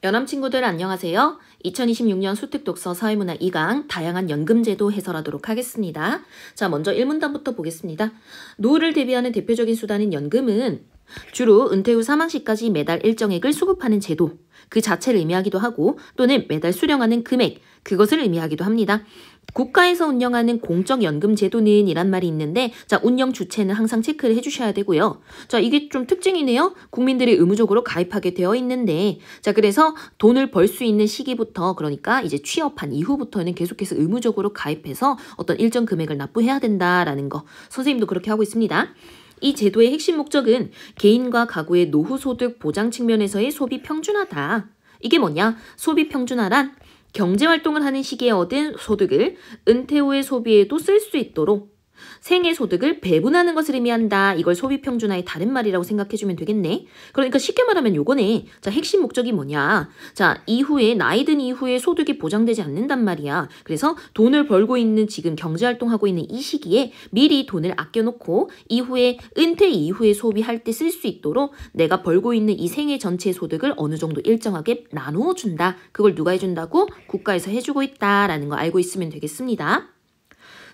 연암 친구들 안녕하세요. 2026년 수특독서 사회문화 2강 다양한 연금제도 해설하도록 하겠습니다. 자, 먼저 1문단부터 보겠습니다. 노후를 대비하는 대표적인 수단인 연금은 주로 은퇴 후 사망 시까지 매달 일정액을 수급하는 제도, 그 자체를 의미하기도 하고 또는 매달 수령하는 금액, 그것을 의미하기도 합니다. 국가에서 운영하는 공적연금 제도는 이란 말이 있는데 자, 운영 주체는 항상 체크를 해주셔야 되고요. 자, 이게 좀 특징이네요. 국민들이 의무적으로 가입하게 되어 있는데 자, 그래서 돈을 벌 수 있는 시기부터 그러니까 이제 취업한 이후부터는 계속해서 의무적으로 가입해서 어떤 일정 금액을 납부해야 된다라는 거. 선생님도 그렇게 하고 있습니다. 이 제도의 핵심 목적은 개인과 가구의 노후 소득 보장 측면에서의 소비 평준화다. 이게 뭐냐? 소비 평준화란 경제활동을 하는 시기에 얻은 소득을 은퇴 후의 소비에도 쓸 수 있도록 생애 소득을 배분하는 것을 의미한다. 이걸 소비 평준화의 다른 말이라고 생각해주면 되겠네. 그러니까 쉽게 말하면 요거네. 자, 핵심 목적이 뭐냐. 자, 이후에 나이 든 이후에 소득이 보장되지 않는단 말이야. 그래서 돈을 벌고 있는 지금 경제활동하고 있는 이 시기에 미리 돈을 아껴놓고 이후에 은퇴 이후에 소비할 때 쓸 수 있도록 내가 벌고 있는 이 생애 전체 소득을 어느 정도 일정하게 나누어 준다. 그걸 누가 해준다고? 국가에서 해주고 있다라는 거 알고 있으면 되겠습니다.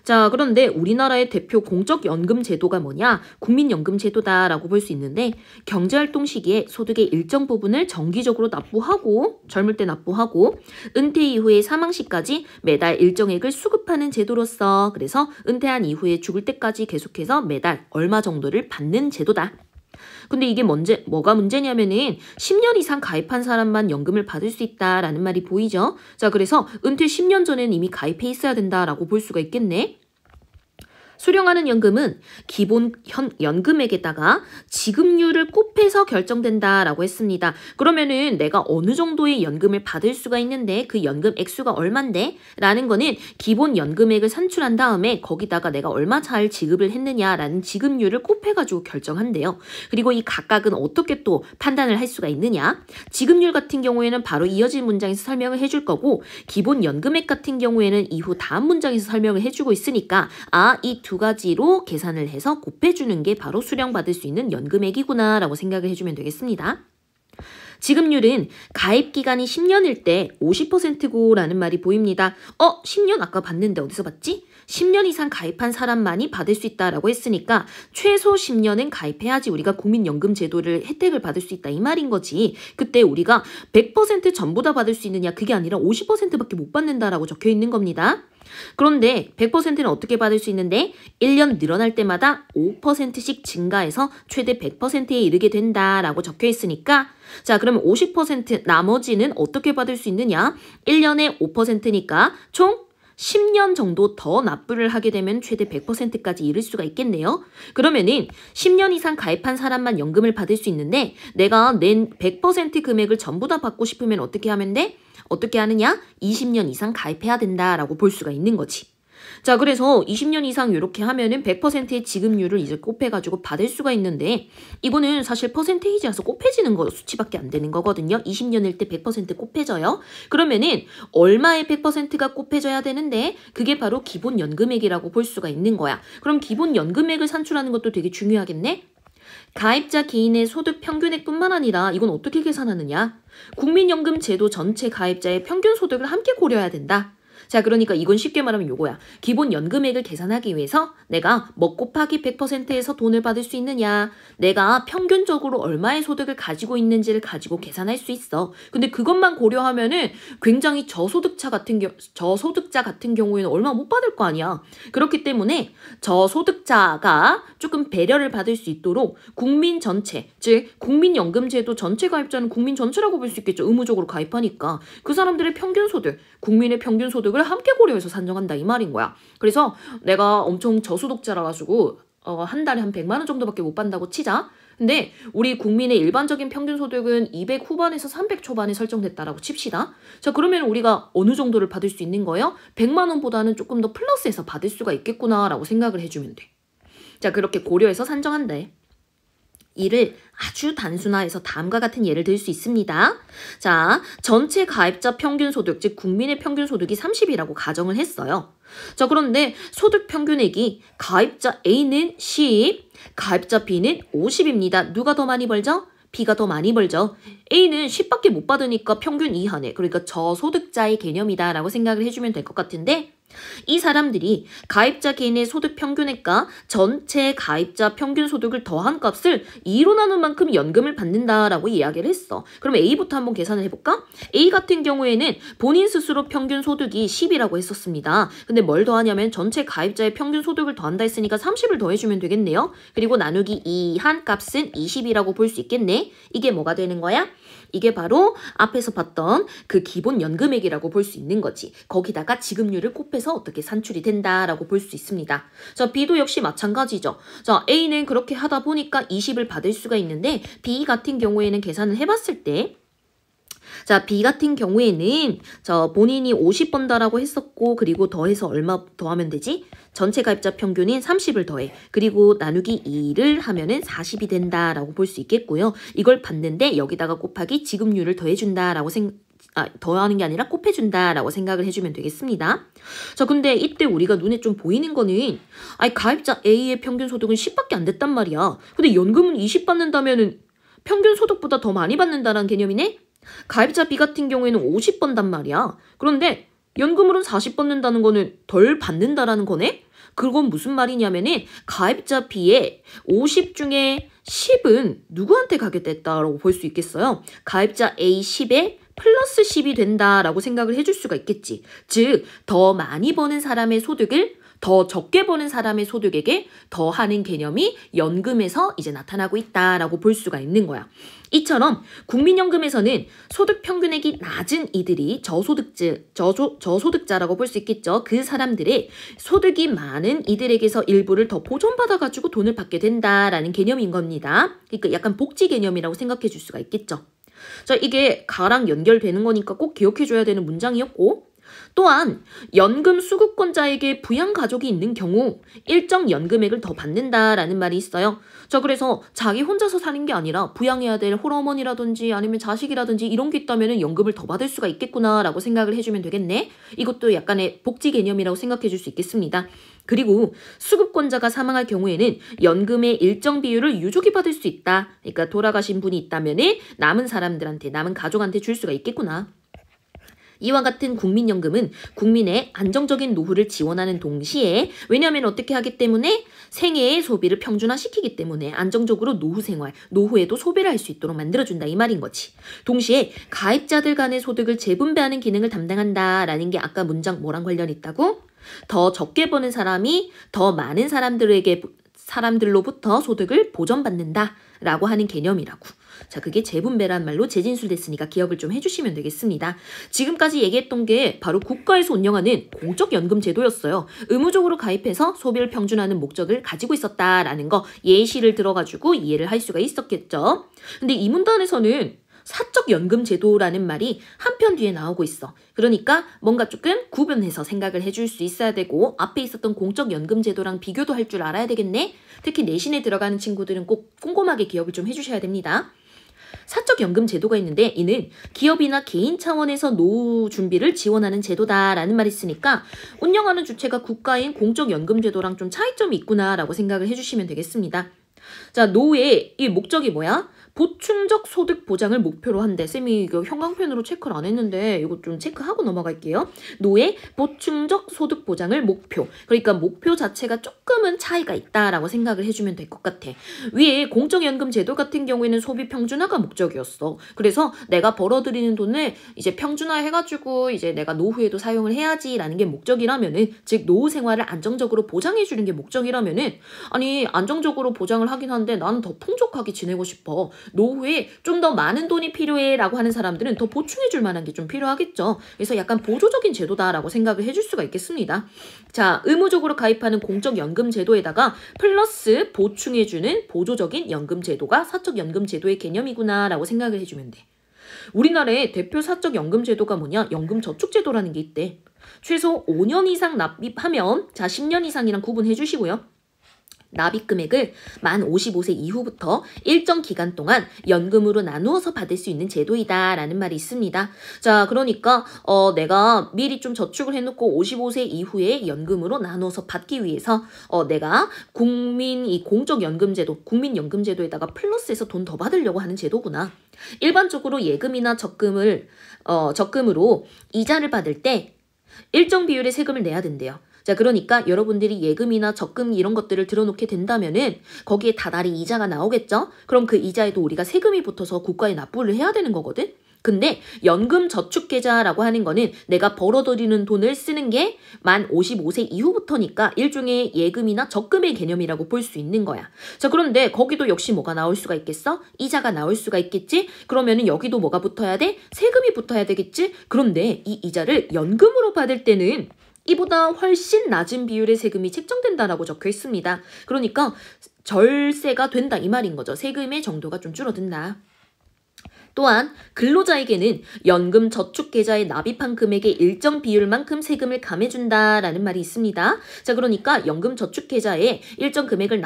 자, 그런데 우리나라의 대표 공적연금 제도가 뭐냐? 국민연금제도다라고 볼 수 있는데 경제활동 시기에 소득의 일정 부분을 정기적으로 납부하고 젊을 때 납부하고 은퇴 이후에 사망 시까지 매달 일정액을 수급하는 제도로서 그래서 은퇴한 이후에 죽을 때까지 계속해서 매달 얼마 정도를 받는 제도다. 근데 이게 뭐가 문제냐면은 10년 이상 가입한 사람만 연금을 받을 수 있다라는 말이 보이죠? 자, 그래서 은퇴 10년 전에는 이미 가입해 있어야 된다라고 볼 수가 있겠네. 수령하는 연금은 기본 연금액에다가 지급률을 곱해서 결정된다라고 했습니다. 그러면은 내가 어느 정도의 연금을 받을 수가 있는데 그 연금 액수가 얼만데? 라는 거는 기본 연금액을 산출한 다음에 거기다가 내가 얼마 잘 지급을 했느냐라는 지급률을 곱해가지고 결정한대요. 그리고 이 각각은 어떻게 또 판단을 할 수가 있느냐? 지급률 같은 경우에는 바로 이어진 문장에서 설명을 해줄 거고 기본 연금액 같은 경우에는 이후 다음 문장에서 설명을 해주고 있으니까 이 두 가지로 계산을 해서 곱해주는 게 바로 수령받을 수 있는 연금액이구나 라고 생각을 해주면 되겠습니다. 지급률은 가입 기간이 10년일 때 50%고 라는 말이 보입니다. 10년 아까 봤는데 어디서 봤지? 10년 이상 가입한 사람만이 받을 수 있다라고 했으니까 최소 10년은 가입해야지 우리가 국민연금 제도를 혜택을 받을 수 있다 이 말인 거지. 그때 우리가 100% 전부 다 받을 수 있느냐 그게 아니라 50%밖에 못 받는다라고 적혀 있는 겁니다. 그런데 100%는 어떻게 받을 수 있는데 1년 늘어날 때마다 5%씩 증가해서 최대 100%에 이르게 된다라고 적혀 있으니까 자, 그러면 50% 나머지는 어떻게 받을 수 있느냐? 1년에 5%니까 총 10년 정도 더 납부를 하게 되면 최대 100%까지 이를 수가 있겠네요. 그러면은 10년 이상 가입한 사람만 연금을 받을 수 있는데 내가 낸 100% 금액을 전부 다 받고 싶으면 어떻게 하면 돼? 어떻게 하느냐? 20년 이상 가입해야 된다라고 볼 수가 있는 거지. 자, 그래서 20년 이상 이렇게 하면은 100%의 지급률을 이제 곱해가지고 받을 수가 있는데 이거는 사실 퍼센테이지라서 곱해지는 거 수치밖에 안 되는 거거든요. 20년일 때 100% 곱해져요. 그러면은 얼마의 100%가 곱해져야 되는데 그게 바로 기본 연금액이라고 볼 수가 있는 거야. 그럼 기본 연금액을 산출하는 것도 되게 중요하겠네? 가입자 개인의 소득 평균액뿐만 아니라 이건 어떻게 계산하느냐? 국민연금 제도 전체 가입자의 평균 소득을 함께 고려해야 된다. 자, 그러니까 이건 쉽게 말하면 요거야. 기본 연금액을 계산하기 위해서 내가 뭐 곱하기 100%에서 돈을 받을 수 있느냐, 내가 평균적으로 얼마의 소득을 가지고 있는지를 가지고 계산할 수 있어. 근데 그것만 고려하면은 굉장히 저소득자 같은 경우에는 얼마 못 받을 거 아니야. 그렇기 때문에 저소득자가 조금 배려를 받을 수 있도록 국민 전체, 즉 국민연금제도 전체 가입자는 국민 전체라고 볼 수 있겠죠. 의무적으로 가입하니까. 그 사람들의 평균 소득, 국민의 평균 소득을 함께 고려해서 산정한다 이 말인 거야. 그래서 내가 엄청 저소득자라 가지고 한 달에 한 100만 원 정도밖에 못 받는다고 치자. 근데 우리 국민의 일반적인 평균 소득은 200 후반에서 300 초반에 설정됐다라고 칩시다. 자, 그러면 우리가 어느 정도를 받을 수 있는 거예요? 100만 원보다는 조금 더 플러스해서 받을 수가 있겠구나라고 생각을 해주면 돼. 자, 그렇게 고려해서 산정한대. 이를 아주 단순화해서 다음과 같은 예를 들 수 있습니다. 자, 전체 가입자 평균 소득, 즉 국민의 평균 소득이 30이라고 가정을 했어요. 자, 그런데 소득 평균액이 가입자 A는 10, 가입자 B는 50입니다. 누가 더 많이 벌죠? B가 더 많이 벌죠. A는 10밖에 못 받으니까 평균 이하네. 그러니까 저소득자의 개념이다라고 생각을 해주면 될 것 같은데 이 사람들이 가입자 개인의 소득 평균액과 전체 가입자 평균 소득을 더한 값을 2로 나눈 만큼 연금을 받는다라고 이야기를 했어. 그럼 A부터 한번 계산을 해볼까? A 같은 경우에는 본인 스스로 평균 소득이 10이라고 했었습니다. 근데 뭘 더하냐면 전체 가입자의 평균 소득을 더한다 했으니까 30을 더해주면 되겠네요. 그리고 나누기 2 한 값은 20이라고 볼 수 있겠네. 이게 뭐가 되는 거야? 이게 바로 앞에서 봤던 그 기본 연금액이라고 볼 수 있는 거지. 거기다가 지급률을 곱해서 어떻게 산출이 된다라고 볼 수 있습니다. 자, B도 역시 마찬가지죠. 자, A는 그렇게 하다 보니까 20을 받을 수가 있는데 B 같은 경우에는 계산을 해봤을 때 자, B 같은 경우에는 본인이 50 번다라고 했었고 그리고 더해서 얼마 더하면 되지? 전체 가입자 평균인 30을 더해. 그리고 나누기 2를 하면은 40이 된다라고 볼 수 있겠고요. 이걸 받는데 여기다가 곱하기 지급률을 더해준다라고 더하는 게 아니라 곱해준다라고 생각을 해주면 되겠습니다. 자, 근데 이때 우리가 눈에 좀 보이는 거는 가입자 A의 평균 소득은 10밖에 안 됐단 말이야. 근데 연금은 20 받는다면은 평균 소득보다 더 많이 받는다라는 개념이네? 가입자 B 같은 경우에는 50 번단 말이야. 그런데 연금으로는 40 받는다는 거는 덜 받는다라는 거네? 그건 무슨 말이냐면은 가입자 B의 50 중에 10은 누구한테 가게 됐다라고 볼 수 있겠어요? 가입자 A 10에 플러스 10이 된다라고 생각을 해줄 수가 있겠지. 즉, 더 많이 버는 사람의 소득을 더 적게 버는 사람의 소득에게 더하는 개념이 연금에서 이제 나타나고 있다라고 볼 수가 있는 거야. 이처럼 국민연금에서는 소득 평균액이 낮은 이들이 저소득자라고 볼 수 있겠죠. 그 사람들의 소득이 많은 이들에게서 일부를 더 보존받아가지고 돈을 받게 된다라는 개념인 겁니다. 그러니까 약간 복지 개념이라고 생각해 줄 수가 있겠죠. 자, 이게 가랑 연결되는 거니까 꼭 기억해줘야 되는 문장이었고 또한 연금 수급권자에게 부양 가족이 있는 경우 일정 연금액을 더 받는다라는 말이 있어요. 자, 그래서 자기 혼자서 사는 게 아니라 부양해야 될 홀어머니라든지 아니면 자식이라든지 이런 게 있다면 연금을 더 받을 수가 있겠구나라고 생각을 해주면 되겠네. 이것도 약간의 복지 개념이라고 생각해 줄 수 있겠습니다. 그리고 수급권자가 사망할 경우에는 연금의 일정 비율을 유족이 받을 수 있다. 그러니까 돌아가신 분이 있다면 남은 사람들한테, 남은 가족한테 줄 수가 있겠구나. 이와 같은 국민연금은 국민의 안정적인 노후를 지원하는 동시에 왜냐하면 어떻게 하기 때문에 생애의 소비를 평준화시키기 때문에 안정적으로 노후 생활, 노후에도 소비를 할 수 있도록 만들어준다 이 말인 거지. 동시에 가입자들 간의 소득을 재분배하는 기능을 담당한다라는 게 아까 문장 뭐랑 관련이 있다고? 더 적게 버는 사람이 더 많은 사람들로부터 소득을 보전받는다라고 하는 개념이라고. 자, 그게 재분배란 말로 재진술됐으니까 기억을 좀 해주시면 되겠습니다. 지금까지 얘기했던 게 바로 국가에서 운영하는 공적연금 제도였어요. 의무적으로 가입해서 소비를 평준화하는 목적을 가지고 있었다라는 거 예시를 들어가지고 이해를 할 수가 있었겠죠. 근데 이 문단에서는 사적연금 제도라는 말이 한편 뒤에 나오고 있어. 그러니까 뭔가 조금 구분해서 생각을 해줄 수 있어야 되고 앞에 있었던 공적연금 제도랑 비교도 할 줄 알아야 되겠네. 특히 내신에 들어가는 친구들은 꼭 꼼꼼하게 기억을 좀 해주셔야 됩니다. 사적연금 제도가 있는데 이는 기업이나 개인 차원에서 노후 준비를 지원하는 제도다라는 말이 있으니까 운영하는 주체가 국가인 공적연금 제도랑 좀 차이점이 있구나라고 생각을 해주시면 되겠습니다. 자, 노후의 이 목적이 뭐야? 보충적 소득 보장을 목표로 한대. 쌤이 이거 형광펜으로 체크를 안 했는데 이거 좀 체크하고 넘어갈게요. 노후의 보충적 소득 보장을 목표. 그러니까 목표 자체가 조금은 차이가 있다라고 생각을 해주면 될 것 같아. 위에 공적연금 제도 같은 경우에는 소비 평준화가 목적이었어. 그래서 내가 벌어들이는 돈을 이제 평준화해가지고 이제 내가 노후에도 사용을 해야지라는 게 목적이라면은 즉 노후 생활을 안정적으로 보장해주는 게 목적이라면은 아니 안정적으로 보장을 하긴 한데 나는 더 풍족하게 지내고 싶어. 노후에 좀 더 많은 돈이 필요해 라고 하는 사람들은 더 보충해 줄 만한 게 좀 필요하겠죠. 그래서 약간 보조적인 제도다라고 생각을 해줄 수가 있겠습니다. 자, 의무적으로 가입하는 공적연금 제도에다가 플러스 보충해 주는 보조적인 연금 제도가 사적연금 제도의 개념이구나 라고 생각을 해주면 돼. 우리나라의 대표 사적연금 제도가 뭐냐? 연금저축제도라는 게 있대. 최소 5년 이상 납입하면 자 10년 이상이랑 구분해 주시고요. 납입 금액을 만 55세 이후부터 일정 기간 동안 연금으로 나누어서 받을 수 있는 제도이다 라는 말이 있습니다. 자, 그러니까 내가 미리 좀 저축을 해놓고 55세 이후에 연금으로 나누어서 받기 위해서 내가 이 공적연금제도, 국민연금제도에다가 플러스해서 돈 더 받으려고 하는 제도구나. 일반적으로 예금이나 적금으로 이자를 받을 때 일정 비율의 세금을 내야 된대요. 자, 그러니까 여러분들이 예금이나 적금 이런 것들을 들어놓게 된다면은 거기에 다달이 이자가 나오겠죠? 그럼 그 이자에도 우리가 세금이 붙어서 국가에 납부를 해야 되는 거거든? 근데 연금저축계좌라고 하는 거는 내가 벌어들이는 돈을 쓰는 게 만 55세 이후부터니까 일종의 예금이나 적금의 개념이라고 볼 수 있는 거야. 자, 그런데 거기도 역시 뭐가 나올 수가 있겠어? 이자가 나올 수가 있겠지? 그러면은 여기도 뭐가 붙어야 돼? 세금이 붙어야 되겠지? 그런데 이 이자를 연금으로 받을 때는 이보다 훨씬 낮은 비율의 세금이 책정된다라고 적혀 있습니다. 그러니까 절세가 된다 이 말인 거죠. 세금의 정도가 좀 줄어든다. 또한 근로자에게는 연금 저축계좌에 납입한 금액의 일정 비율만큼 세금을 감해준다라는 말이 있습니다. 자, 그러니까 연금 저축계좌에 일정 금액을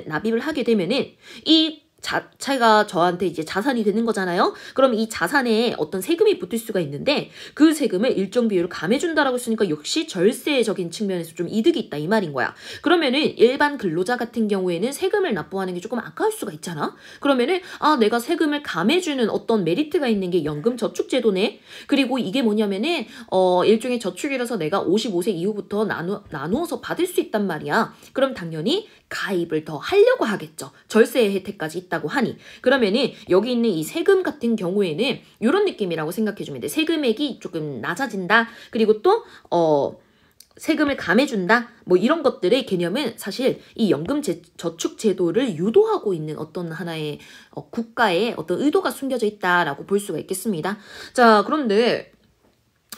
납입을 하게 되면은 이 자체가 저한테 이제 자산이 되는 거잖아요. 그럼 이 자산에 어떤 세금이 붙을 수가 있는데 그 세금을 일정 비율을 감해준다라고 했으니까 역시 절세적인 측면에서 좀 이득이 있다 이 말인 거야. 그러면은 일반 근로자 같은 경우에는 세금을 납부하는 게 조금 아까울 수가 있잖아. 그러면은 내가 세금을 감해주는 어떤 메리트가 있는 게 연금저축제도네. 그리고 이게 뭐냐면은 일종의 저축이라서 내가 55세 이후부터 나누어서 받을 수 있단 말이야. 그럼 당연히 가입을 더 하려고 하겠죠. 절세의 혜택까지 있다고 하니. 그러면은 여기 있는 이 세금 같은 경우에는 이런 느낌이라고 생각해주면 돼. 세금액이 조금 낮아진다. 그리고 또 세금을 감해준다. 뭐 이런 것들의 개념은 사실 이 연금저축제도를 유도하고 있는 어떤 하나의 국가의 어떤 의도가 숨겨져 있다라고 볼 수가 있겠습니다. 자, 그런데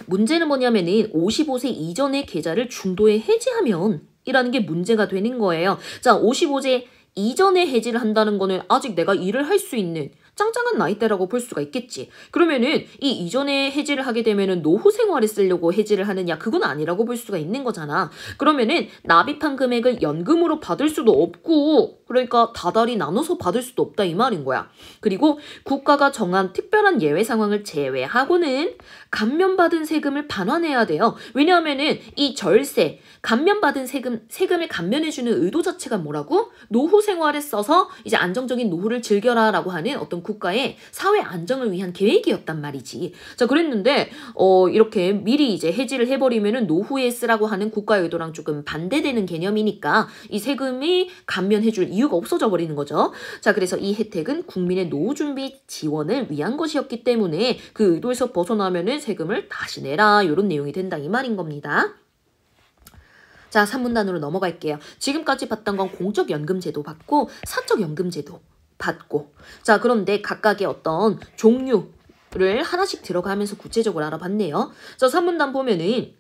문제는 뭐냐면은 55세 이전의 계좌를 중도에 해지하면 이라는 게 문제가 되는 거예요. 자, 55세 이전에 해지를 한다는 거는 아직 내가 일을 할 수 있는 짱짱한 나이대라고 볼 수가 있겠지. 그러면은 이 이전에 해지를 하게 되면은 노후 생활에 쓰려고 해지를 하느냐, 그건 아니라고 볼 수가 있는 거잖아. 그러면은 납입한 금액을 연금으로 받을 수도 없고, 그러니까 다달이 나눠서 받을 수도 없다 이 말인 거야. 그리고 국가가 정한 특별한 예외 상황을 제외하고는 감면받은 세금을 반환해야 돼요. 왜냐하면은 이 절세, 감면받은 세금을 감면해주는 의도 자체가 뭐라고? 노후 생활에 써서 이제 안정적인 노후를 즐겨라라고 하는 어떤 국가의 사회 안정을 위한 계획이었단 말이지. 자, 그랬는데 이렇게 미리 이제 해지를 해버리면은 노후에 쓰라고 하는 국가의 의도랑 조금 반대되는 개념이니까 이 세금이 감면해줄 이유가 없어져 버리는 거죠. 자, 그래서 이 혜택은 국민의 노후 준비 지원을 위한 것이었기 때문에 그 의도에서 벗어나면은 세금을 다시 내라 이런 내용이 된다 이 말인 겁니다. 자, 3문단으로 넘어갈게요. 지금까지 봤던 건 공적연금제도 받고 사적연금제도 받고, 자, 그런데 각각의 어떤 종류를 하나씩 들어가면서 구체적으로 알아봤네요. 자, 3문단 보면은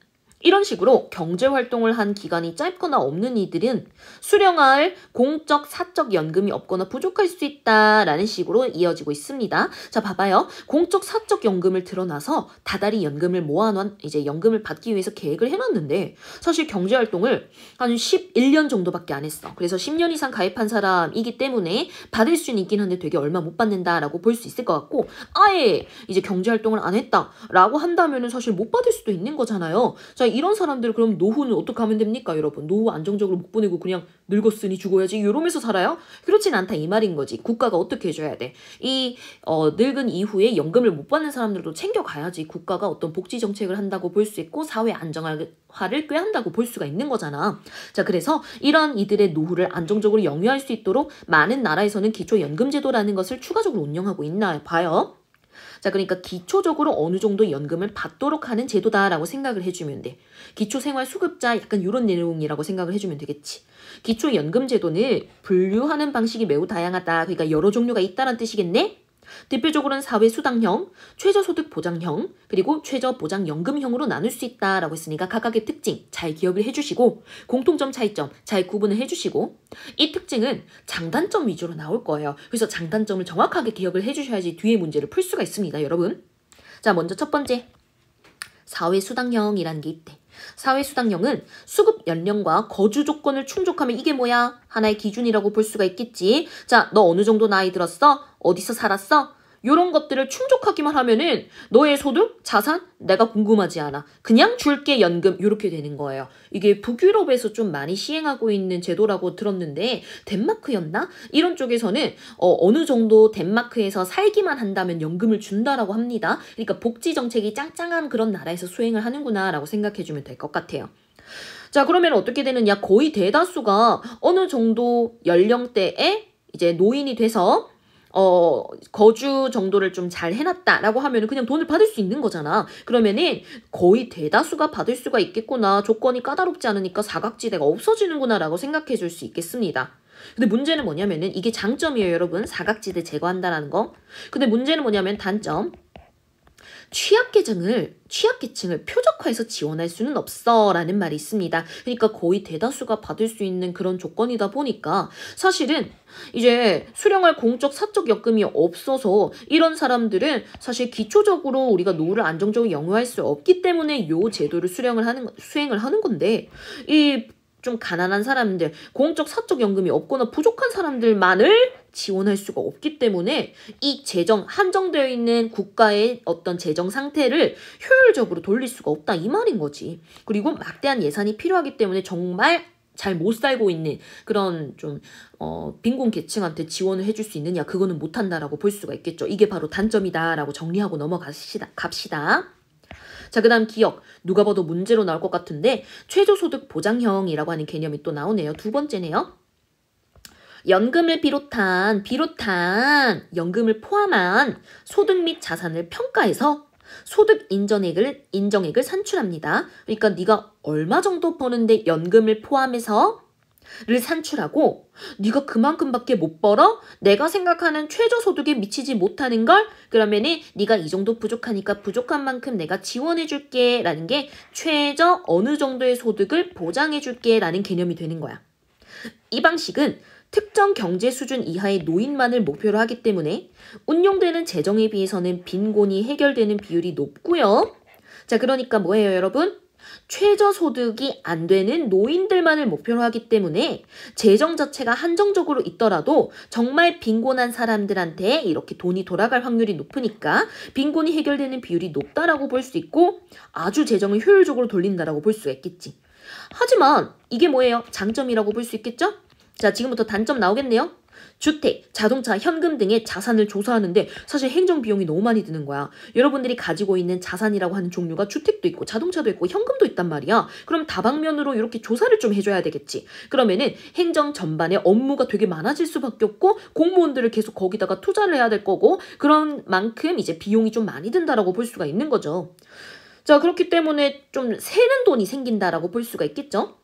이런 식으로 경제활동을 한 기간이 짧거나 없는 이들은 수령할 공적 사적 연금이 없거나 부족할 수 있다라는 식으로 이어지고 있습니다. 자, 봐봐요. 공적 사적 연금을 드러나서 다달이 연금을 모아놓은 이제 연금을 받기 위해서 계획을 해놨는데 사실 경제활동을 한 11년 정도밖에 안 했어. 그래서 10년 이상 가입한 사람이기 때문에 받을 수는 있긴 한데 되게 얼마 못 받는다라고 볼 수 있을 것 같고, 아예 이제 경제활동을 안 했다라고 한다면은 사실 못 받을 수도 있는 거잖아요. 자, 이런 사람들 그럼 노후는 어떻게 하면 됩니까, 여러분? 노후 안정적으로 못 보내고 그냥 늙었으니 죽어야지 이러면서 살아요? 그렇진 않다 이 말인 거지. 국가가 어떻게 해줘야 돼? 이 늙은 이후에 연금을 못 받는 사람들도 챙겨가야지 국가가 어떤 복지 정책을 한다고 볼 수 있고 사회 안정화를 꾀한다고 볼 수가 있는 거잖아. 자, 그래서 이런 이들의 노후를 안정적으로 영위할 수 있도록 많은 나라에서는 기초연금제도라는 것을 추가적으로 운영하고 있나 봐요. 자, 그러니까 기초적으로 어느 정도 연금을 받도록 하는 제도다라고 생각을 해주면 돼. 기초생활수급자 약간 이런 내용이라고 생각을 해주면 되겠지. 기초연금제도는 분류하는 방식이 매우 다양하다. 그러니까 여러 종류가 있다는 뜻이겠네? 대표적으로는 사회수당형, 최저소득보장형, 그리고 최저보장연금형으로 나눌 수 있다라고 했으니까 각각의 특징 잘 기억을 해주시고 공통점, 차이점 잘 구분을 해주시고 이 특징은 장단점 위주로 나올 거예요. 그래서 장단점을 정확하게 기억을 해주셔야지 뒤에 문제를 풀 수가 있습니다, 여러분. 자, 먼저 첫 번째. 사회수당형이라는 게 있대. 사회수당령은 수급 연령과 거주 조건을 충족하면 이게 뭐야? 하나의 기준이라고 볼 수가 있겠지. 자, 너 어느 정도 나이 들었어? 어디서 살았어? 요런 것들을 충족하기만 하면은 너의 소득, 자산, 내가 궁금하지 않아. 그냥 줄게 연금 이렇게 되는 거예요. 이게 북유럽에서 좀 많이 시행하고 있는 제도라고 들었는데 덴마크였나? 이런 쪽에서는 어느 정도 덴마크에서 살기만 한다면 연금을 준다라고 합니다. 그러니까 복지 정책이 짱짱한 그런 나라에서 수행을 하는구나라고 생각해주면 될 것 같아요. 자, 그러면 어떻게 되느냐? 거의 대다수가 어느 정도 연령대에 이제 노인이 돼서 거주 정도를 좀 잘 해놨다라고 하면은 그냥 돈을 받을 수 있는 거잖아. 그러면은 거의 대다수가 받을 수가 있겠구나. 조건이 까다롭지 않으니까 사각지대가 없어지는구나라고 생각해 줄 수 있겠습니다. 근데 문제는 뭐냐면은 이게 장점이에요, 여러분. 사각지대 제거한다라는 거. 근데 문제는 뭐냐면 단점. 취약계층을 표적화해서 지원할 수는 없어 라는 말이 있습니다. 그러니까 거의 대다수가 받을 수 있는 그런 조건이다 보니까 사실은 이제 수령할 공적 사적 여금이 없어서 이런 사람들은 사실 기초적으로 우리가 노후를 안정적으로 영유할 수 없기 때문에 요 제도를 수행을 하는 건데 이 좀 가난한 사람들, 공적 사적 연금이 없거나 부족한 사람들만을 지원할 수가 없기 때문에 이 한정되어 있는 국가의 어떤 재정 상태를 효율적으로 돌릴 수가 없다 이 말인 거지. 그리고 막대한 예산이 필요하기 때문에 정말 잘 못 살고 있는 그런 좀 빈곤 계층한테 지원을 해줄 수 있느냐, 그거는 못한다라고 볼 수가 있겠죠. 이게 바로 단점이다라고 정리하고 갑시다. 자, 그 다음 기억. 누가 봐도 문제로 나올 것 같은데 최저소득 보장형이라고 하는 개념이 또 나오네요. 두 번째네요. 연금을 비롯한 연금을 포함한 소득 및 자산을 평가해서 소득 인정액을 산출합니다. 그러니까 네가 얼마 정도 버는데 연금을 포함해서 를 산출하고 네가 그만큼밖에 못 벌어? 내가 생각하는 최저소득에 미치지 못하는 걸? 그러면은 네가 이 정도 부족하니까 부족한 만큼 내가 지원해 줄게 라는 게 최저 어느 정도의 소득을 보장해 줄게 라는 개념이 되는 거야. 이 방식은 특정 경제 수준 이하의 노인만을 목표로 하기 때문에 운용되는 재정에 비해서는 빈곤이 해결되는 비율이 높고요. 자, 그러니까 뭐예요, 여러분? 최저소득이 안 되는 노인들만을 목표로 하기 때문에 재정 자체가 한정적으로 있더라도 정말 빈곤한 사람들한테 이렇게 돈이 돌아갈 확률이 높으니까 빈곤이 해결되는 비율이 높다라고 볼 수 있고 아주 재정을 효율적으로 돌린다라고 볼 수가 있겠지. 하지만 이게 뭐예요? 장점이라고 볼 수 있겠죠? 자, 지금부터 단점 나오겠네요. 주택, 자동차, 현금 등의 자산을 조사하는데 사실 행정 비용이 너무 많이 드는 거야. 여러분들이 가지고 있는 자산이라고 하는 종류가 주택도 있고 자동차도 있고 현금도 있단 말이야. 그럼 다방면으로 이렇게 조사를 좀 해줘야 되겠지. 그러면은 행정 전반에 업무가 되게 많아질 수밖에 없고 공무원들을 계속 거기다가 투자를 해야 될 거고 그런 만큼 이제 비용이 좀 많이 든다라고 볼 수가 있는 거죠. 자, 그렇기 때문에 좀 새는 돈이 생긴다라고 볼 수가 있겠죠.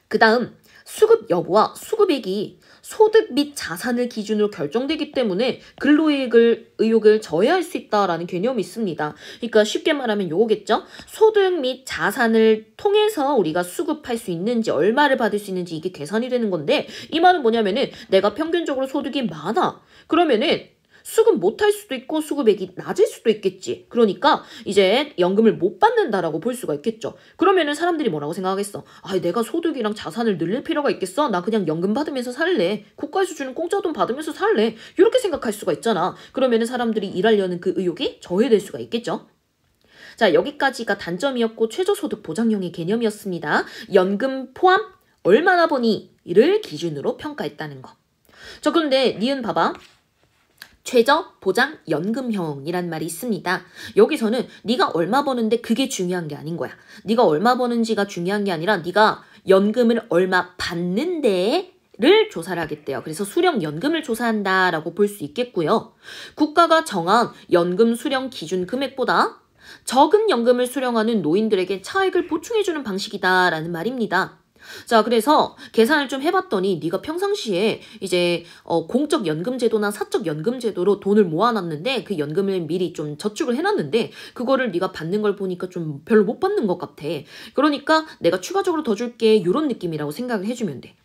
그 다음 수급 여부와 수급액이 소득 및 자산을 기준으로 결정되기 때문에 의욕을 저해할 수 있다라는 개념이 있습니다. 그러니까 쉽게 말하면 요거겠죠. 소득 및 자산을 통해서 우리가 수급할 수 있는지 얼마를 받을 수 있는지 이게 계산이 되는 건데 이 말은 뭐냐면은 내가 평균적으로 소득이 많아. 그러면은 수급 못할 수도 있고 수급액이 낮을 수도 있겠지. 그러니까 이제 연금을 못 받는다라고 볼 수가 있겠죠. 그러면은 사람들이 뭐라고 생각하겠어? 아, 내가 소득이랑 자산을 늘릴 필요가 있겠어? 나 그냥 연금 받으면서 살래. 국가에서 주는 공짜 돈 받으면서 살래. 이렇게 생각할 수가 있잖아. 그러면은 사람들이 일하려는 그 의욕이 저해될 수가 있겠죠. 자, 여기까지가 단점이었고 최저소득 보장형의 개념이었습니다. 연금 포함 얼마나 버니를 기준으로 평가했다는 거. 자, 그런데 니은 봐봐. 최저 보장 연금형이란 말이 있습니다. 여기서는 네가 얼마 버는데 그게 중요한 게 아닌 거야. 네가 얼마 버는지가 중요한 게 아니라 네가 연금을 얼마 받는데 를 조사를 하겠대요. 그래서 수령 연금을 조사한다라고 볼 수 있겠고요. 국가가 정한 연금 수령 기준 금액보다 적은 연금을 수령하는 노인들에게 차액을 보충해주는 방식이다라는 말입니다. 자, 그래서 계산을 좀 해봤더니 네가 평상시에 이제 공적 연금제도나 사적 연금제도로 돈을 모아놨는데 그 연금을 미리 좀 저축을 해놨는데 그거를 네가 받는 걸 보니까 좀 별로 못 받는 것 같아. 그러니까 내가 추가적으로 더 줄게 이런 느낌이라고 생각을 해주면 돼.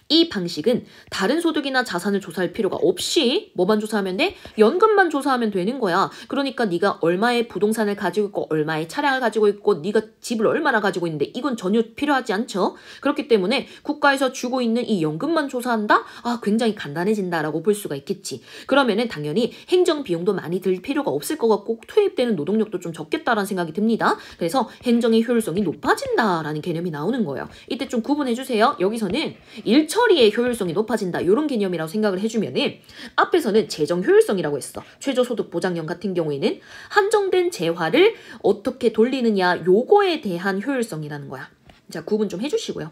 이 방식은 다른 소득이나 자산을 조사할 필요가 없이 뭐만 조사하면 돼? 연금만 조사하면 되는 거야. 그러니까 네가 얼마의 부동산을 가지고 있고 얼마의 차량을 가지고 있고 네가 집을 얼마나 가지고 있는데 이건 전혀 필요하지 않죠. 그렇기 때문에 국가에서 주고 있는 이 연금만 조사한다? 아, 굉장히 간단해진다라고 볼 수가 있겠지. 그러면은 당연히 행정 비용도 많이 들 필요가 없을 것 같고 투입되는 노동력도 좀 적겠다라는 생각이 듭니다. 그래서 행정의 효율성이 높아진다라는 개념이 나오는 거예요. 이때 좀 구분해 주세요. 여기서는 일 처리의 효율성이 높아진다 이런 개념이라고 생각을 해주면은 앞에서는 재정 효율성이라고 했어. 최저소득보장령 같은 경우에는 한정된 재화를 어떻게 돌리느냐 요거에 대한 효율성이라는 거야. 자, 구분 좀 해주시고요.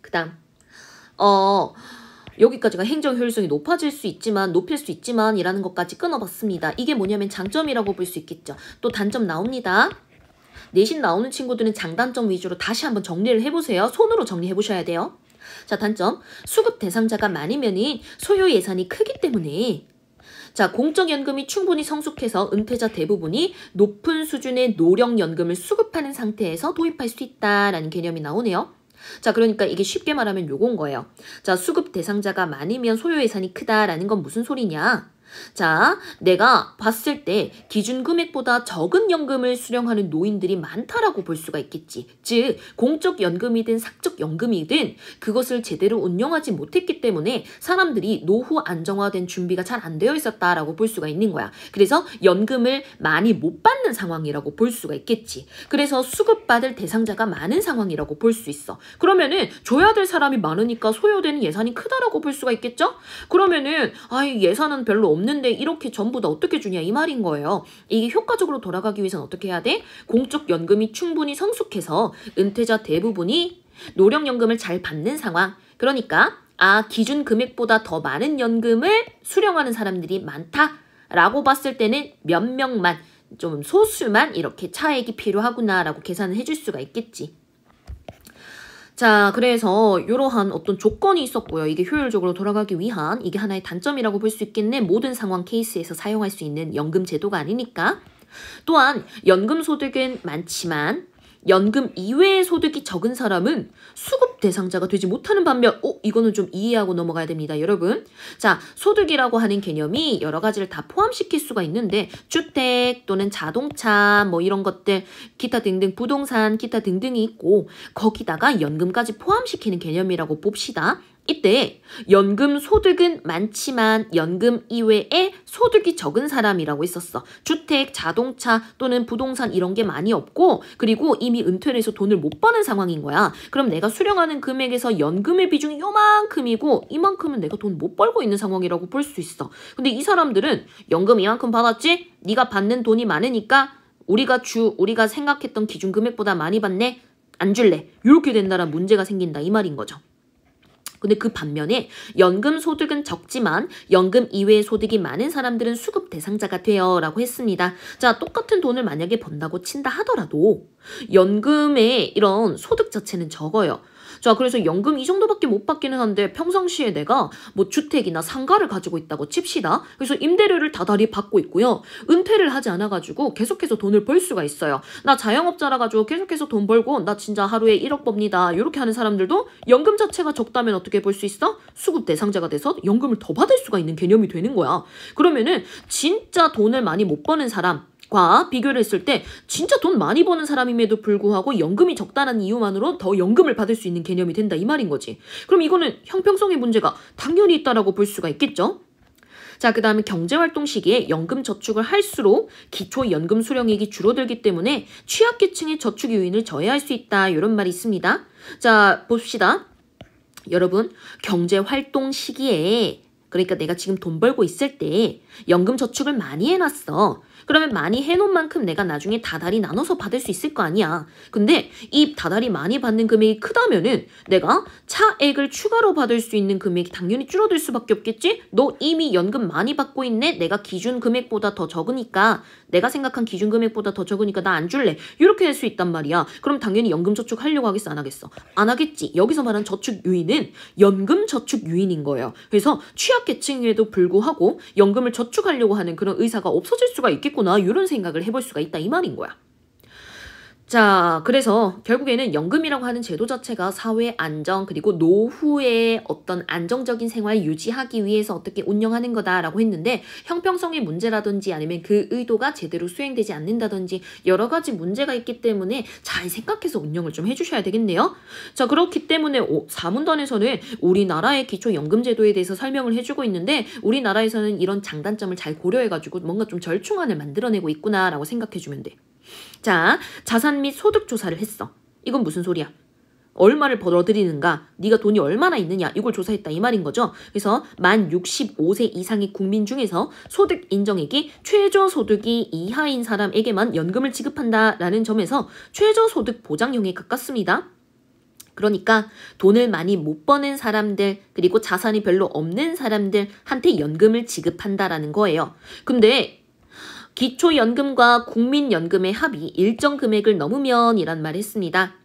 그 다음 여기까지가 행정 효율성이 높아질 수 있지만 높일 수 있지만 이라는 것까지 끊어봤습니다. 이게 뭐냐면 장점이라고 볼 수 있겠죠. 또 단점 나옵니다. 내신 나오는 친구들은 장단점 위주로 다시 한번 정리를 해보세요. 손으로 정리해 보셔야 돼요. 자, 단점. 수급 대상자가 많으면 소요 예산이 크기 때문에 자, 공적연금이 충분히 성숙해서 은퇴자 대부분이 높은 수준의 노령연금을 수급하는 상태에서 도입할 수 있다라는 개념이 나오네요. 자, 그러니까 이게 쉽게 말하면 요건 거예요. 자, 수급 대상자가 많으면 소요 예산이 크다라는 건 무슨 소리냐? 자, 내가 봤을 때 기준 금액보다 적은 연금을 수령하는 노인들이 많다라고 볼 수가 있겠지. 즉, 공적 연금이든 사적 연금이든 그것을 제대로 운영하지 못했기 때문에 사람들이 노후 안정화된 준비가 잘 안 되어 있었다라고 볼 수가 있는 거야. 그래서 연금을 많이 못 받는 상황이라고 볼 수가 있겠지. 그래서 수급받을 대상자가 많은 상황이라고 볼 수 있어. 그러면은 줘야 될 사람이 많으니까 소요되는 예산이 크다라고 볼 수가 있겠죠? 그러면은 이 예산은 별로 없는데 이렇게 전부 다 어떻게 주냐 이 말인 거예요. 이게 효과적으로 돌아가기 위해서는 어떻게 해야 돼? 공적 연금이 충분히 성숙해서 은퇴자 대부분이 노령연금을 잘 받는 상황. 그러니까 기준 금액보다 더 많은 연금을 수령하는 사람들이 많다라고 봤을 때는 몇 명만, 좀 소수만 이렇게 차액이 필요하구나라고 계산을 해줄 수가 있겠지. 자, 그래서 이러한 어떤 조건이 있었고요. 이게 효율적으로 돌아가기 위한 이게 하나의 단점이라고 볼 수 있겠네. 모든 상황 케이스에서 사용할 수 있는 연금 제도가 아니니까. 또한 연금 소득은 많지만 연금 이외의 소득이 적은 사람은 수급 대상자가 되지 못하는 반면 이거는 좀 이해하고 넘어가야 됩니다, 여러분. 자, 소득이라고 하는 개념이 여러 가지를 다 포함시킬 수가 있는데 주택 또는 자동차 뭐 이런 것들 기타 등등 부동산 기타 등등이 있고 거기다가 연금까지 포함시키는 개념이라고 봅시다. 이때 연금 소득은 많지만 연금 이외에 소득이 적은 사람이라고 있었어. 주택, 자동차 또는 부동산 이런 게 많이 없고 그리고 이미 은퇴를 해서 돈을 못 버는 상황인 거야. 그럼 내가 수령하는 금액에서 연금의 비중이 요만큼이고 이만큼은 내가 돈 못 벌고 있는 상황이라고 볼 수 있어. 근데 이 사람들은 연금 이만큼 받았지? 네가 받는 돈이 많으니까 우리가 생각했던 기준 금액보다 많이 받네? 안 줄래. 이렇게 된다란 문제가 생긴다 이 말인 거죠. 근데 그 반면에 연금 소득은 적지만 연금 이외의 소득이 많은 사람들은 수급 대상자가 돼요 라고 했습니다. 자, 똑같은 돈을 만약에 번다고 친다 하더라도 연금의 이런 소득 자체는 적어요. 자, 그래서 연금 이 정도밖에 못 받기는 한데 평상시에 내가 뭐 주택이나 상가를 가지고 있다고 칩시다. 그래서 임대료를 다달이 받고 있고요. 은퇴를 하지 않아가지고 계속해서 돈을 벌 수가 있어요. 나 자영업자라 가지고 계속해서 돈 벌고 나 진짜 하루에 1억 법니다. 이렇게 하는 사람들도 연금 자체가 적다면 어떻게 볼 수 있어? 수급 대상자가 돼서 연금을 더 받을 수가 있는 개념이 되는 거야. 그러면은 진짜 돈을 많이 못 버는 사람 과 비교를 했을 때 진짜 돈 많이 버는 사람임에도 불구하고 연금이 적다는 이유만으로 더 연금을 받을 수 있는 개념이 된다 이 말인 거지. 그럼 이거는 형평성의 문제가 당연히 있다라고 볼 수가 있겠죠. 자, 그 다음에 경제활동 시기에 연금 저축을 할수록 기초연금 수령액이 줄어들기 때문에 취약계층의 저축 요인을 저해할 수 있다 이런 말이 있습니다. 자, 봅시다. 여러분, 경제활동 시기에 그러니까 내가 지금 돈 벌고 있을 때 연금 저축을 많이 해놨어. 그러면 많이 해놓은 만큼 내가 나중에 다달이 나눠서 받을 수 있을 거 아니야. 근데 이 다달이 많이 받는 금액이 크다면은 내가 차액을 추가로 받을 수 있는 금액이 당연히 줄어들 수밖에 없겠지? 너 이미 연금 많이 받고 있네? 내가 기준 금액보다 더 적으니까 내가 생각한 기준 금액보다 더 적으니까 나 안 줄래. 이렇게 할 수 있단 말이야. 그럼 당연히 연금 저축 하려고 하겠어? 안 하겠어? 안 하겠지. 여기서 말한 저축 유인은 연금 저축 유인인 거예요. 그래서 취약계층에도 불구하고 연금을 저축하려고 하는 그런 의사가 없어질 수가 있겠구나. 이런 생각을 해볼 수가 있다 이 말인 거야. 자, 그래서 결국에는 연금이라고 하는 제도 자체가 사회 안정 그리고 노후의 어떤 안정적인 생활 유지하기 위해서 어떻게 운영하는 거다라고 했는데 형평성의 문제라든지 아니면 그 의도가 제대로 수행되지 않는다든지 여러 가지 문제가 있기 때문에 잘 생각해서 운영을 좀 해주셔야 되겠네요. 자, 그렇기 때문에 4문단에서는 우리나라의 기초연금제도에 대해서 설명을 해주고 있는데 우리나라에서는 이런 장단점을 잘 고려해가지고 뭔가 좀 절충안을 만들어내고 있구나라고 생각해주면 돼. 자, 자산 및 소득 조사를 했어. 이건 무슨 소리야? 얼마를 벌어들이는가? 네가 돈이 얼마나 있느냐? 이걸 조사했다 이 말인 거죠. 그래서 만 65세 이상의 국민 중에서 소득 인정액이 최저소득이 이하인 사람에게만 연금을 지급한다라는 점에서 최저소득 보장형에 가깝습니다. 그러니까 돈을 많이 못 버는 사람들 그리고 자산이 별로 없는 사람들한테 연금을 지급한다라는 거예요. 근데 기초연금과 국민연금의 합이 일정 금액을 넘으면 이란 말을 했습니다.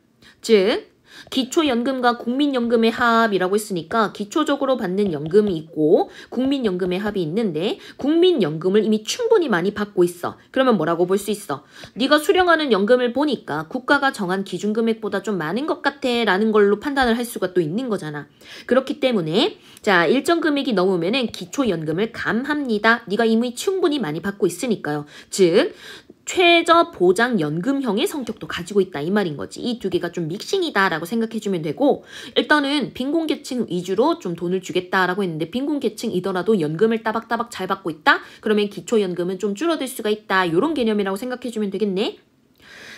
즉 기초연금과 국민연금의 합이라고 했으니까 기초적으로 받는 연금이 있고 국민연금의 합이 있는데 국민연금을 이미 충분히 많이 받고 있어. 그러면 뭐라고 볼 수 있어? 네가 수령하는 연금을 보니까 국가가 정한 기준금액보다 좀 많은 것 같아 라는 걸로 판단을 할 수가 또 있는 거잖아. 그렇기 때문에 자 일정 금액이 넘으면은 기초연금을 감합니다. 네가 이미 충분히 많이 받고 있으니까요. 즉 최저보장연금형의 성격도 가지고 있다 이 말인 거지. 이 두 개가 좀 믹싱이다라고 생각해주면 되고 일단은 빈곤계층 위주로 좀 돈을 주겠다라고 했는데 빈곤계층이더라도 연금을 따박따박 잘 받고 있다? 그러면 기초연금은 좀 줄어들 수가 있다. 이런 개념이라고 생각해주면 되겠네.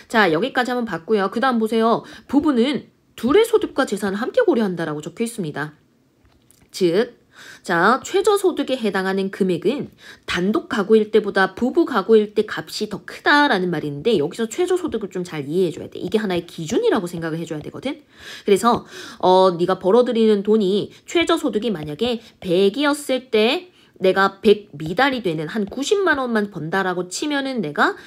자 여기까지 한번 봤고요. 그 다음 보세요. 부부는 둘의 소득과 재산을 함께 고려한다라고 적혀 있습니다. 즉 자, 최저소득에 해당하는 금액은 단독 가구일 때보다 부부 가구일 때 값이 더 크다라는 말이 있는데 여기서 최저소득을 좀 잘 이해해줘야 돼. 이게 하나의 기준이라고 생각을 해줘야 되거든. 그래서 네가 벌어들이는 돈이 최저소득이 만약에 100이었을 때 내가 100 미달이 되는 한 90만 원만 번다라고 치면은 내가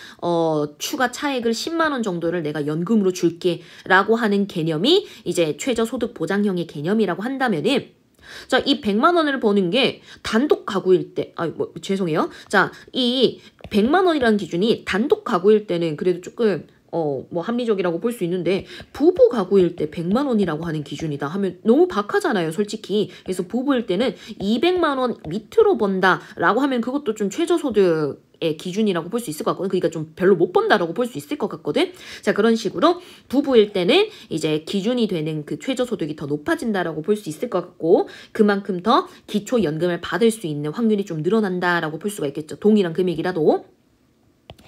추가 차액을 10만 원 정도를 내가 연금으로 줄게 라고 하는 개념이 이제 최저소득 보장형의 개념이라고 한다면은 자, 이 100만 원을 버는 게 단독 가구일 때, 죄송해요. 자, 이 100만 원이라는 기준이 단독 가구일 때는 그래도 조금, 뭐 합리적이라고 볼 수 있는데, 부부 가구일 때 100만 원이라고 하는 기준이다 하면 너무 박하잖아요, 솔직히. 그래서 부부일 때는 200만 원 밑으로 번다라고 하면 그것도 좀 최저소득 의 기준이라고 볼 수 있을 것 같거든. 그러니까 좀 별로 못 번다라고 볼 수 있을 것 같거든. 자, 그런 식으로 부부일 때는 이제 기준이 되는 그 최저소득이 더 높아진다라고 볼 수 있을 것 같고 그만큼 더 기초연금을 받을 수 있는 확률이 좀 늘어난다라고 볼 수가 있겠죠. 동일한 금액이라도.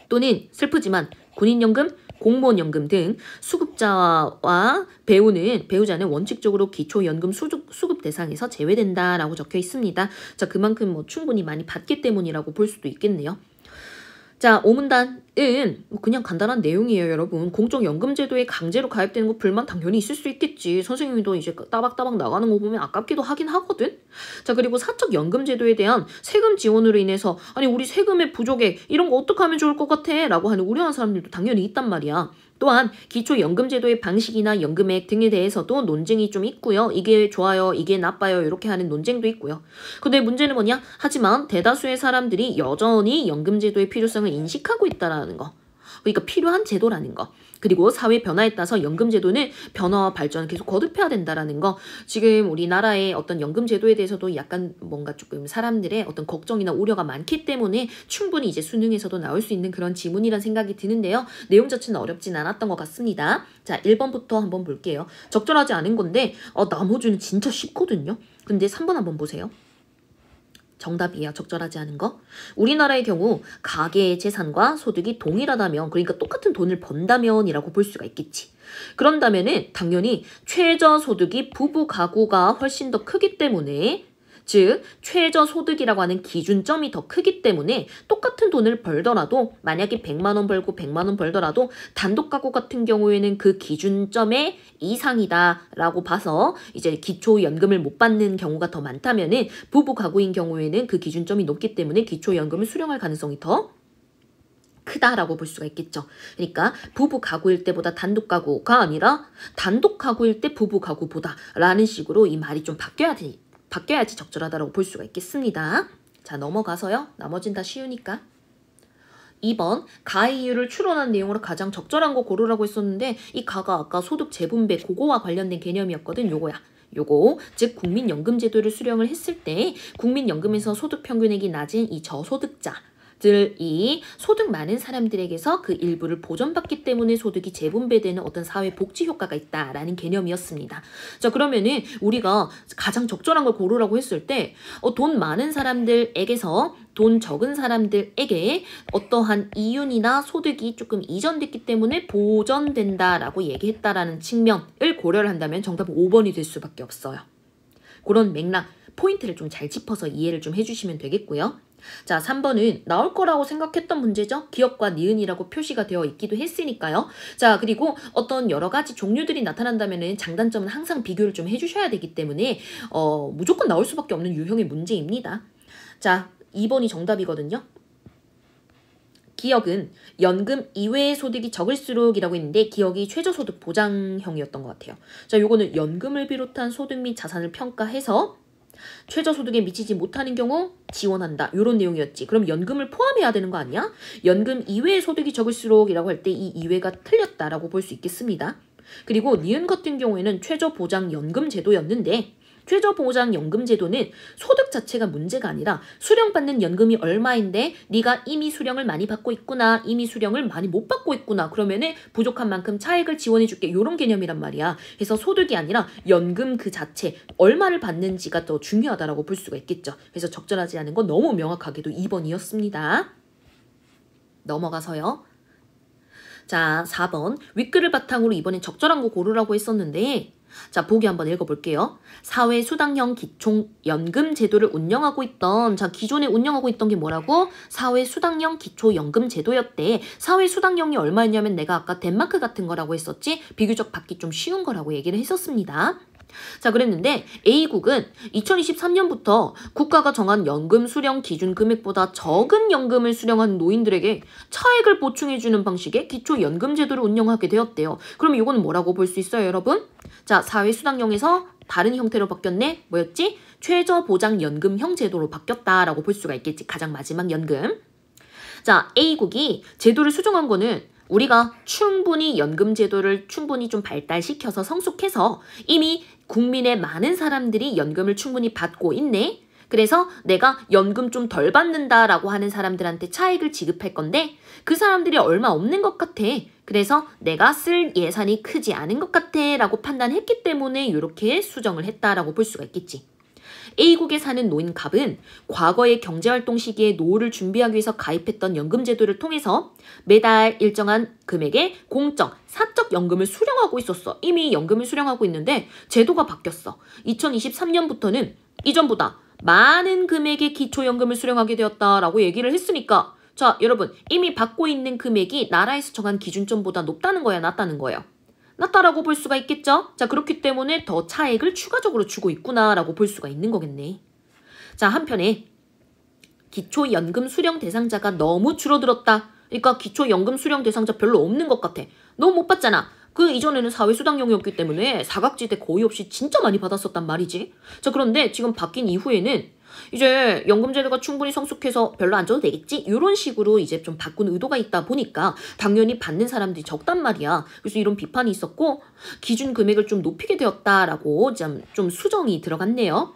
또는 슬프지만 군인연금, 공무원연금 등 수급자와 배우자는 원칙적으로 기초연금 수급 대상에서 제외된다라고 적혀 있습니다. 자, 그만큼 뭐 충분히 많이 받기 때문이라고 볼 수도 있겠네요. 자, 5문단은 그냥 간단한 내용이에요, 여러분. 공적연금제도에 강제로 가입되는 거 불만 당연히 있을 수 있겠지. 선생님도 이제 따박따박 나가는 거 보면 아깝기도 하긴 하거든. 자, 그리고 사적연금제도에 대한 세금 지원으로 인해서 아니 우리 세금의 부족에 이런 거 어떻게 하면 좋을 것 같아? 라고 하는 우려하는 사람들도 당연히 있단 말이야. 또한 기초연금제도의 방식이나 연금액 등에 대해서도 논쟁이 좀 있고요. 이게 좋아요, 이게 나빠요 이렇게 하는 논쟁도 있고요. 근데 문제는 뭐냐? 하지만 대다수의 사람들이 여전히 연금제도의 필요성을 인식하고 있다는 거. 그러니까 필요한 제도라는 거. 그리고 사회 변화에 따라서 연금제도는 변화와 발전을 계속 거듭해야 된다라는 거. 지금 우리나라의 어떤 연금제도에 대해서도 약간 뭔가 조금 사람들의 어떤 걱정이나 우려가 많기 때문에 충분히 이제 수능에서도 나올 수 있는 그런 지문이란 생각이 드는데요. 내용 자체는 어렵진 않았던 것 같습니다. 자, 1번부터 한번 볼게요. 적절하지 않은 건데 나머지는 진짜 쉽거든요. 근데 3번 한번 보세요. 정답이에요. 적절하지 않은 거. 우리나라의 경우 가계의 재산과 소득이 동일하다면 그러니까 똑같은 돈을 번다면 이라고 볼 수가 있겠지. 그런다면은 당연히 최저소득이 부부 가구가 훨씬 더 크기 때문에 즉 최저소득이라고 하는 기준점이 더 크기 때문에 똑같은 돈을 벌더라도 만약에 100만 원 벌고 100만 원 벌더라도 단독 가구 같은 경우에는 그 기준점의 이상이다 라고 봐서 이제 기초연금을 못 받는 경우가 더 많다면은 부부 가구인 경우에는 그 기준점이 높기 때문에 기초연금을 수령할 가능성이 더 크다라고 볼 수가 있겠죠. 그러니까 부부 가구일 때보다 단독 가구가 아니라 단독 가구일 때 부부 가구보다 라는 식으로 이 말이 좀 바뀌어야지 적절하다고 볼 수가 있겠습니다. 자, 넘어가서요. 나머진 다 쉬우니까. 2번 가의 이유를 추론한 내용으로 가장 적절한 거 고르라고 했었는데 이 가가 아까 소득 재분배 그거와 관련된 개념이었거든. 요거야. 요거 즉 국민연금제도를 수령을 했을 때 국민연금에서 소득 평균액이 낮은 이 저소득자들이 소득 많은 사람들에게서 그 일부를 보전받기 때문에 소득이 재분배되는 어떤 사회 복지 효과가 있다라는 개념이었습니다. 자, 그러면은 우리가 가장 적절한 걸 고르라고 했을 때 돈 많은 사람들에게서 돈 적은 사람들에게 어떠한 이윤이나 소득이 조금 이전됐기 때문에 보전된다라고 얘기했다라는 측면을 고려를 한다면 정답은 5번이 될 수밖에 없어요. 그런 맥락, 포인트를 좀 잘 짚어서 이해를 좀 해주시면 되겠고요. 자, 3번은 나올 거라고 생각했던 문제죠. 기억과 니은이라고 표시가 되어 있기도 했으니까요. 자, 그리고 어떤 여러 가지 종류들이 나타난다면 장단점은 항상 비교를 좀 해주셔야 되기 때문에 무조건 나올 수밖에 없는 유형의 문제입니다. 자, 2번이 정답이거든요. 기억은 연금 이외의 소득이 적을수록이라고 했는데 기억이 최저소득 보장형이었던 것 같아요. 자, 요거는 연금을 비롯한 소득 및 자산을 평가해서 최저소득에 미치지 못하는 경우 지원한다. 이런 내용이었지. 그럼 연금을 포함해야 되는 거 아니야? 연금 이외의 소득이 적을수록이라고 할 때 이 이외가 틀렸다라고 볼 수 있겠습니다. 그리고 니은 같은 경우에는 최저보장연금제도였는데 최저보장연금제도는 소득 자체가 문제가 아니라 수령받는 연금이 얼마인데 네가 이미 수령을 많이 받고 있구나, 이미 수령을 많이 못 받고 있구나, 그러면은 부족한 만큼 차액을 지원해줄게, 이런 개념이란 말이야. 그래서 소득이 아니라 연금 그 자체 얼마를 받는지가 더 중요하다라고 볼 수가 있겠죠. 그래서 적절하지 않은 건 너무 명확하게도 2번이었습니다. 넘어가서요. 자, 4번 윗글을 바탕으로 이번엔 적절한 거 고르라고 했었는데 자, 보기 한번 읽어볼게요. 사회수당형 기초연금 제도를 운영하고 있던, 자, 기존에 운영하고 있던 게 뭐라고? 사회수당형 기초연금 제도였대. 사회수당형이 얼마였냐면 내가 아까 덴마크 같은 거라고 했었지? 비교적 받기 좀 쉬운 거라고 얘기를 했었습니다. 자, 그랬는데 A국은 2023년부터 국가가 정한 연금 수령 기준 금액보다 적은 연금을 수령한 노인들에게 차액을 보충해주는 방식의 기초연금제도를 운영하게 되었대요. 그럼 이거는 뭐라고 볼 수 있어요, 여러분? 자, 사회수당형에서 다른 형태로 바뀌었네? 뭐였지? 최저보장연금형 제도로 바뀌었다라고 볼 수가 있겠지. 가장 마지막 연금. 자, A국이 제도를 수정한 거는 우리가 충분히 연금 제도를 충분히 좀 발달시켜서 성숙해서 이미 국민의 많은 사람들이 연금을 충분히 받고 있네. 그래서 내가 연금 좀 덜 받는다라고 하는 사람들한테 차액을 지급할 건데 그 사람들이 얼마 없는 것 같아. 그래서 내가 쓸 예산이 크지 않은 것 같아 라고 판단했기 때문에 이렇게 수정을 했다라고 볼 수가 있겠지. A국에 사는 노인갑은 과거의 경제활동 시기에 노후를 준비하기 위해서 가입했던 연금제도를 통해서 매달 일정한 금액의 공적, 사적 연금을 수령하고 있었어. 이미 연금을 수령하고 있는데 제도가 바뀌었어. 2023년부터는 이전보다 많은 금액의 기초연금을 수령하게 되었다라고 얘기를 했으니까 자, 여러분 이미 받고 있는 금액이 나라에서 정한 기준점보다 높다는 거야, 낮다는 거예요? 낮다라고 볼 수가 있겠죠? 자, 그렇기 때문에 더 차액을 추가적으로 주고 있구나라고 볼 수가 있는 거겠네. 자, 한편에 기초연금 수령 대상자가 너무 줄어들었다. 그러니까 기초연금 수령 대상자 별로 없는 것 같아. 너무 못 받잖아. 그 이전에는 사회수당형이었기 때문에 사각지대 거의 없이 진짜 많이 받았었단 말이지. 자, 그런데 지금 바뀐 이후에는 이제 연금제도가 충분히 성숙해서 별로 안 줘도 되겠지? 이런 식으로 이제 좀 바꾼 의도가 있다 보니까 당연히 받는 사람들이 적단 말이야. 그래서 이런 비판이 있었고 기준 금액을 좀 높이게 되었다라고 좀 수정이 들어갔네요.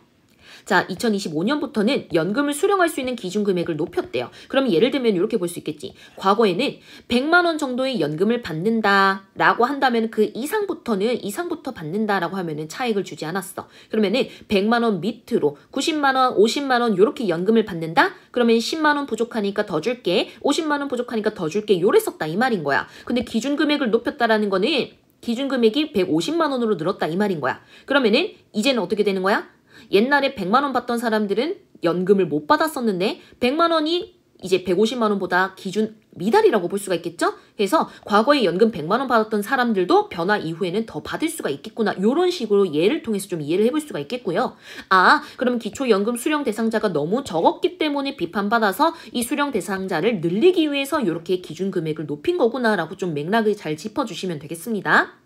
자, 2025년부터는 연금을 수령할 수 있는 기준 금액을 높였대요. 그럼 예를 들면 이렇게 볼 수 있겠지. 과거에는 100만 원 정도의 연금을 받는다라고 한다면 그 이상부터 받는다라고 하면은 차액을 주지 않았어. 그러면은 100만 원 밑으로 90만 원, 50만 원 이렇게 연금을 받는다? 그러면 10만 원 부족하니까 더 줄게. 50만 원 부족하니까 더 줄게. 요랬었다 이 말인 거야. 근데 기준 금액을 높였다라는 거는 기준 금액이 150만 원으로 늘었다 이 말인 거야. 그러면은 이제는 어떻게 되는 거야? 옛날에 100만 원 받던 사람들은 연금을 못 받았었는데 100만 원이 이제 150만 원보다 기준 미달이라고 볼 수가 있겠죠? 그래서 과거에 연금 100만 원 받았던 사람들도 변화 이후에는 더 받을 수가 있겠구나. 이런 식으로 예를 통해서 좀 이해를 해볼 수가 있겠고요. 아, 그럼 기초연금 수령 대상자가 너무 적었기 때문에 비판받아서 이 수령 대상자를 늘리기 위해서 이렇게 기준 금액을 높인 거구나라고 좀 맥락을 잘 짚어주시면 되겠습니다.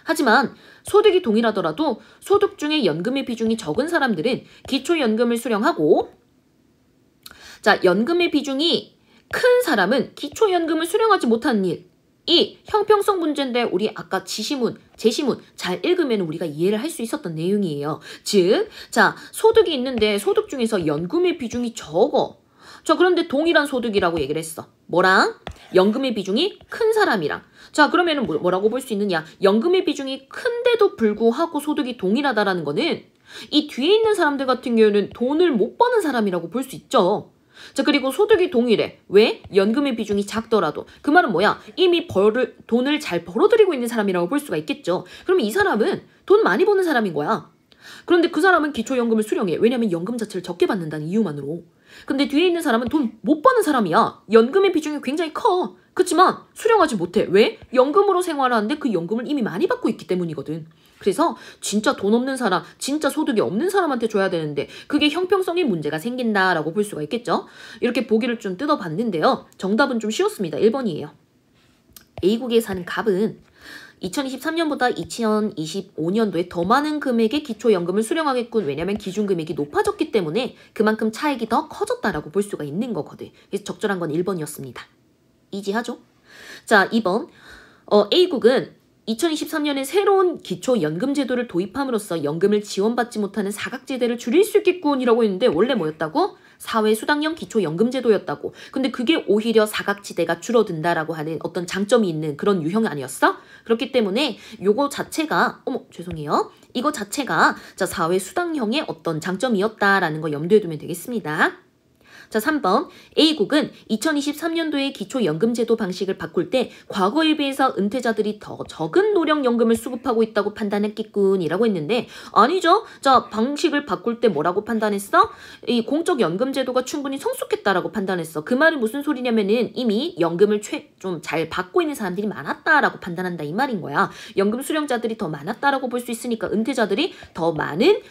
하지만 소득이 동일하더라도 소득 중에 연금의 비중이 적은 사람들은 기초연금을 수령하고 자, 연금의 비중이 큰 사람은 기초연금을 수령하지 못하는 일. 이 형평성 문제인데 우리 아까 지시문, 제시문 잘 읽으면 우리가 이해를 할 수 있었던 내용이에요. 즉, 자, 소득이 있는데 소득 중에서 연금의 비중이 적어. 자, 그런데 동일한 소득이라고 얘기를 했어. 뭐랑? 연금의 비중이 큰 사람이랑. 자, 그러면은 뭐라고 볼 수 있느냐? 연금의 비중이 큰데도 불구하고 소득이 동일하다라는 거는 이 뒤에 있는 사람들 같은 경우는 돈을 못 버는 사람이라고 볼 수 있죠. 자, 그리고 소득이 동일해. 왜? 연금의 비중이 작더라도. 그 말은 뭐야? 이미 돈을 잘 벌어들이고 있는 사람이라고 볼 수가 있겠죠. 그럼 이 사람은 돈 많이 버는 사람인 거야. 그런데 그 사람은 기초연금을 수령해. 왜냐면 연금 자체를 적게 받는다는 이유만으로. 근데 뒤에 있는 사람은 돈 못 버는 사람이야. 연금의 비중이 굉장히 커. 그렇지만 수령하지 못해. 왜? 연금으로 생활하는데 그 연금을 이미 많이 받고 있기 때문이거든. 그래서 진짜 돈 없는 사람, 진짜 소득이 없는 사람한테 줘야 되는데 그게 형평성에 문제가 생긴다라고 볼 수가 있겠죠. 이렇게 보기를 좀 뜯어봤는데요. 정답은 좀 쉬웠습니다. 1번이에요. A국에 사는 갑은 2023년보다 2025년도에 더 많은 금액의 기초연금을 수령하겠군. 왜냐면 기준금액이 높아졌기 때문에 그만큼 차익이 더 커졌다라고 볼 수가 있는 거거든. 그래서 적절한 건 1번이었습니다. 이지하죠? 자, 2번. A국은 2023년에 새로운 기초연금 제도를 도입함으로써 연금을 지원받지 못하는 사각지대를 줄일 수 있겠군이라고 했는데 원래 뭐였다고? 사회수당형 기초연금 제도였다고. 근데 그게 오히려 사각지대가 줄어든다라고 하는 어떤 장점이 있는 그런 유형 아니었어? 그렇기 때문에 요거 자체가 죄송해요. 이거 자체가 자 사회수당형의 어떤 장점이었다라는 거 염두에 두면 되겠습니다. 자, 3번. A국은 2023년도에 기초연금제도 방식을 바꿀 때 과거에 비해서 은퇴자들이 더 적은 노령연금을 수급하고 있다고 판단했겠군이라고 했는데 아니죠. 자, 방식을 바꿀 때 뭐라고 판단했어? 이 공적연금제도가 충분히 성숙했다라고 판단했어. 그 말은 무슨 소리냐면은 이미 연금을 좀 잘 받고 있는 사람들이 많았다라고 판단한다 이 말인 거야. 연금 수령자들이 더 많았다라고 볼 수 있으니까 은퇴자들이 더 많은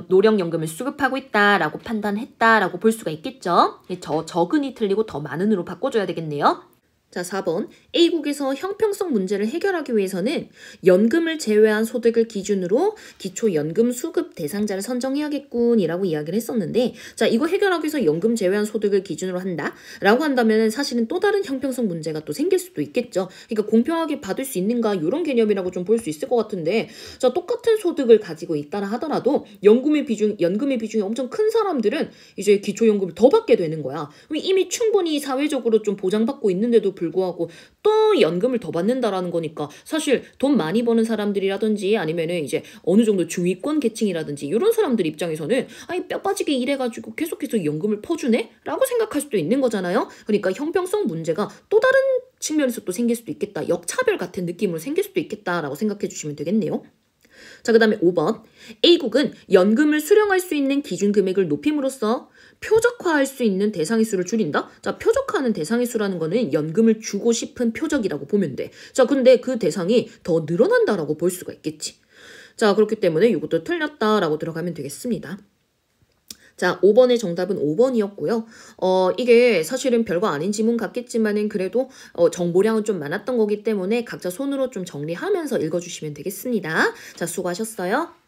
노령연금을 수급하고 있다라고 판단했다라고 볼 수가 있겠죠. 적은이 틀리고 더 많은으로 바꿔줘야 되겠네요. 자, 4번. A국에서 형평성 문제를 해결하기 위해서는 연금을 제외한 소득을 기준으로 기초연금 수급 대상자를 선정해야겠군이라고 이야기를 했었는데 자, 이거 해결하기 위해서 연금 제외한 소득을 기준으로 한다라고 한다면 사실은 또 다른 형평성 문제가 또 생길 수도 있겠죠. 그러니까 공평하게 받을 수 있는가 이런 개념이라고 좀 볼 수 있을 것 같은데 자, 똑같은 소득을 가지고 있다라 하더라도 연금의 비중이 엄청 큰 사람들은 이제 기초연금을 더 받게 되는 거야. 이미 충분히 사회적으로 좀 보장받고 있는데도 불구하고 또 연금을 더 받는다라는 거니까 사실 돈 많이 버는 사람들이라든지 아니면은 이제 어느 정도 중위권 계층이라든지 이런 사람들 입장에서는 아니 뼈 빠지게 일해가지고 계속해서 연금을 퍼주네? 라고 생각할 수도 있는 거잖아요. 그러니까 형평성 문제가 또 다른 측면에서 또 생길 수도 있겠다. 역차별 같은 느낌으로 생길 수도 있겠다라고 생각해 주시면 되겠네요. 자, 그 다음에 5번. A국은 연금을 수령할 수 있는 기준 금액을 높임으로써 표적화할 수 있는 대상의 수를 줄인다? 자, 표적화하는 대상의 수라는 거는 연금을 주고 싶은 표적이라고 보면 돼. 자, 근데 그 대상이 더 늘어난다라고 볼 수가 있겠지. 자, 그렇기 때문에 이것도 틀렸다라고 들어가면 되겠습니다. 자, 5번의 정답은 5번이었고요. 이게 사실은 별거 아닌 지문 같겠지만은 그래도 정보량은 좀 많았던 거기 때문에 각자 손으로 좀 정리하면서 읽어주시면 되겠습니다. 자, 수고하셨어요.